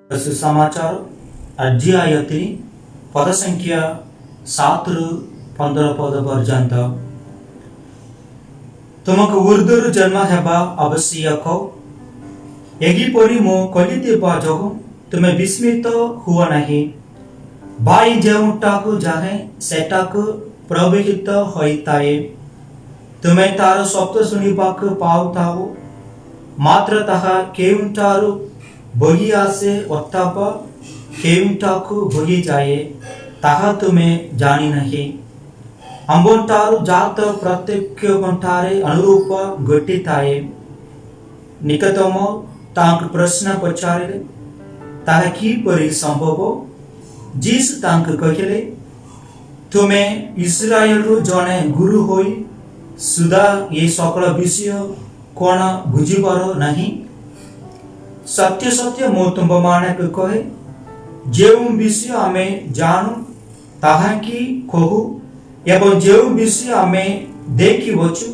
सुसमाचार अध्याय 3 पद संख्या 7 ରୁ 15 पद पर्यंत तुमको उर्दूर जन्म हेबा आवश्यक एगिपरि मो कहिथिबा जोगु तुमे विस्मित हुआ नहीं बाई जेउटाकु जाहे सेटाकु प्रवहित होइताए तुमे तार शब्द सुनिबाकु पाउताओ मात्र ताहा केउंटारु बही आसे अथवा केउंटाकु बही जाए ताहा तुमे जानी नहीं अंबोंटारु जात प्रत्येक घंटारे अनुरूप घटिताए निकटम तांक प्रश्न पचारे ताहा की परि संभव जिस तांक कहिले तुमे इस्राएल रु जने गुरु होई सुधा ये सकल विषय कोण बुझिबारो नहीं सत्य सत्य मो तुम मानक कहे जो विषय आमे जानू ताहा की कहू एवं जो विषय आमे देखि वचु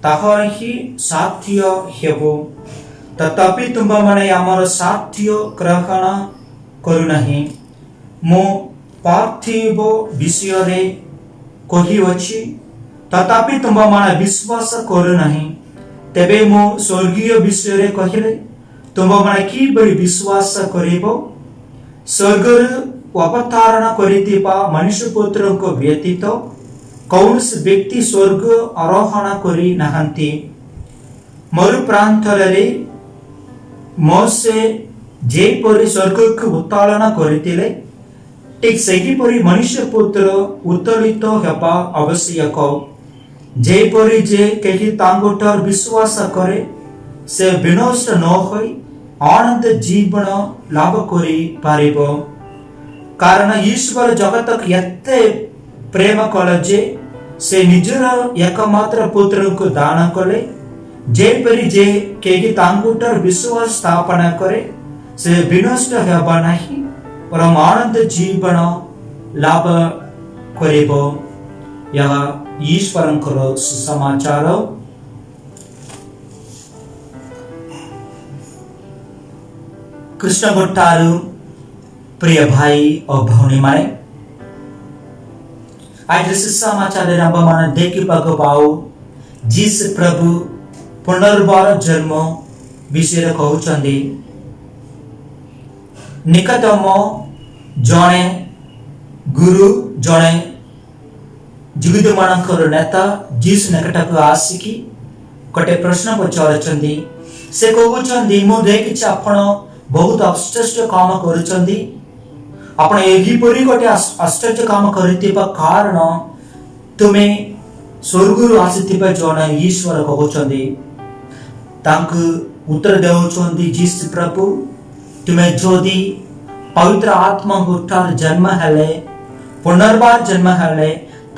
ताहा ही साध्य हेबो तथापि तुम माने आमर साध्य ग्रहण करू नहीं मो पार्थिव विषय रे कही अछि तथापि तुम माने विश्वास करू नहीं तेबे मो स्वर्गीय विषय रे कहिले तुम माने की बड़ी विश्वास करिबो स्वर्गर अवतारण करितिबा मनुष्य पुत्र को व्यतीत कौनसी व्यक्ति स्वर्ग आरोहण करी नहंती मरु प्रांतरे मोसे जे परि स्वर्ग को उत्तोलन करितिले ठीक सेही परि मनुष्य पुत्र उत्तोलित हेबा आवश्यक जे परि जे केही तांगोटर विश्वास करे से विनष्ट न होई आनंद जीवन लाभ करी पारिबो कारण ईश्वर जगतक एते प्रेम कले जे से निजर एकमात्र पुत्र को दान कले जे परि जे केही तांगुटर विश्वास स्थापना करे से विनष्ट हेबा नाही परम आनंद जीवन लाभ करिबो यह ईश्वरंकर सुसमाचार। कृष्ण भट्टारू प्रिय भाई और भौणी माने आज सुसमाचार आरंभ मान देखि पाको पाओ जिस प्रभु पुनर्बार जन्म विषय कहउचंदी निकटम जणे गुरु जणे जीवित मानकर नेता जिस निकटक आसिकी कटे प्रश्न पचारचंदी से कहउचंदी मो देखिछि आपण बहुत आश्चर्य काम करुचंदी आपण एही परि गोटे आश्चर्य काम करितिबा कारण तुमे स्वर्गरु आसितिबा जने ईश्वर कहउचंदी तांक उत्तर देउचंदी जिस प्रभु तुमे जोदी पवित्र आत्मा गुठार जन्म हेले पुनर्बार जन्म हेले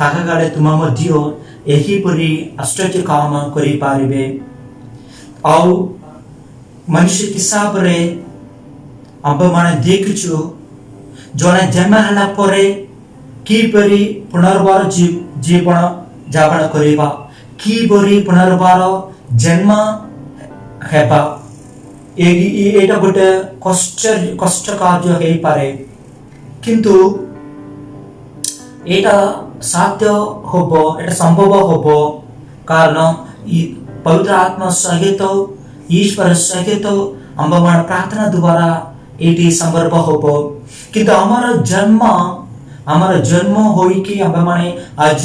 ताका गाले तुम मध्य एही परि आश्चर्य काम करि पारिबे औ मनुष्य हिसाब रे अब माने देखछु जने जन्म हला परे की परि पुनर्बार जीवन जापन करिबा की परि पुनर्बार जन्म हेबा एटा गोटे कष्ट कार्य हे पारे किंतु एटा साध्य होबो एटा संभव होबो कारण पवित्र आत्मा सहित ईश्वर सहित अंबमान प्रार्थना द्वारा एटी संदर्भ होबो किंतु हमारा जन्म होई कि हम माने आज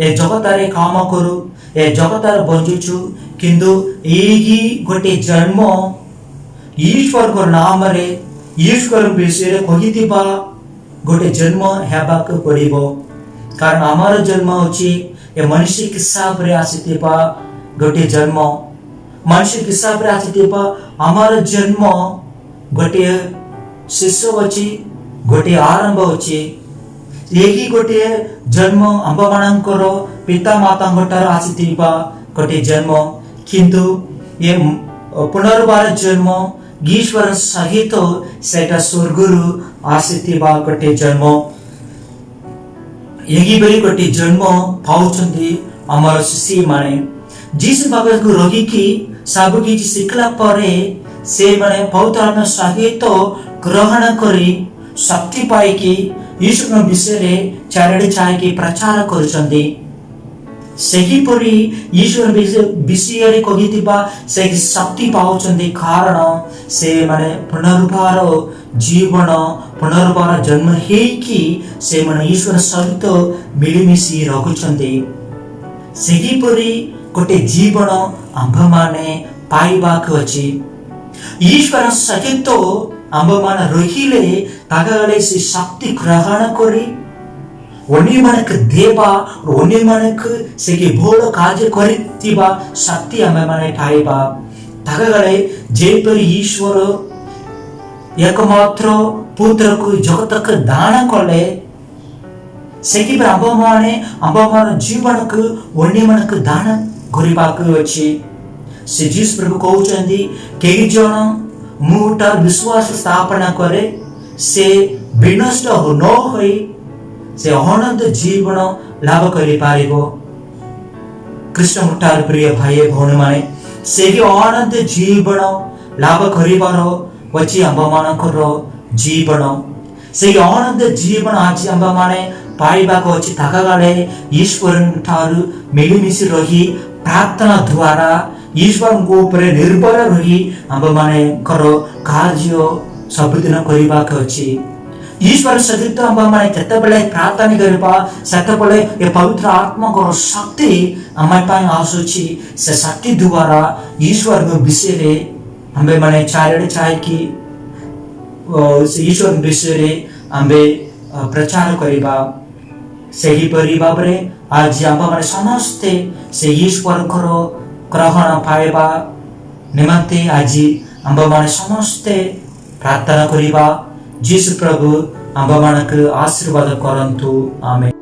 ए जगतारे काम करू ए जगतार बंजुछु किंतु एही गोटे जन्म ईश्वर को नाम रे ईश्वर विषय रे कहितिबा गोटे जन्म हेबाक पड़िबो कारण हमारा जन्म होची ए मनुष्य के हिसाब रे आसितिबा गोटे जन्म मनुष्य के हिसाब रे आसितिबा हमारा जन्म गोटे शिष्य अछि गोटे आरंभ अछि एही गोटे जन्म अंब मानकर पिता माता गोटर आसितिबा गोटे जन्म किंतु ये पुनर्बार जन्म ईश्वर सहित सेटा स्वर्गरु आसितिबा गोटे जन्म यही बरी गोटे जन्म पाउचंदी हमर शिष्य माने जिस बाबा को रोगी की सब किछ सिखला परे से माने पवित्र आत्मा सहित ग्रहण करी शक्ति पाई ईश्वर विषय चारिटी चाहे प्रचार करुछन्ति। सेहीपरि ईश्वर विषय कहिथिबा से शक्ति पाउछन्ति कारण से माने पुनरुद्धार जीवन पुनर्बार जन्म हेकी से माने ईश्वर सहित मिलिमिशि रखुछन्ति। सेहीपरि गोटे जीवन आम्भमाने पाइबाक अछि। ईश्वर सहित आम्भमान रहिले तागले से शक्ति ग्रहण करी अन्य मानक देवा और अन्य मानक से भोल कार्य करितिबा शक्ति आमे माने पाइबा तागले जेपरि ईश्वर एकमात्र पुत्र को जगत को दान कले से आम्भमान जीवन को अन्य मानक दान करिबाक अछि। से जीसस प्रभु कहउछन्ति केही जन मुठार विश्वास स्थापना करे से विनष्ट न होई से अनंत जीवन लाभ करि पारिबो। कृष्ण मुठार प्रिय भाई भौणी माने से अनंत जीवन लाभ करिबार अछि आम्भमानकर जीवन। से अनंत जीवन आज आम्भमाने पाइबाक अछि ताकाले ईश्वर ठारु मिलिमिशि रही प्रार्थना द्वारा ईश्वर को ऊपर निर्भर रही आम्भमानकर कार्य सबुदिन करिबाक अछि। ईश्वर सहित आम्भमाने जेतेबेले प्रार्थना करिबा सेतेबेले ए पवित्र आत्मा को शक्ति आमे पाई आसुछि। से शक्ति द्वारा ईश्वर को विषय रे आम्भमाने चारिटी चाहे कि ईश्वर विषय रे आम्भे प्रचार करिबा। सेही परि भाबरे आज आम्भमाने समस्ते से ईश्वर को ग्रहण पाइबा निमंते आज आम्भमाने समस्ते प्रार्थना करिबा। जीसु प्रभु आम्भमानक आशीर्वाद करंतु। आमेन।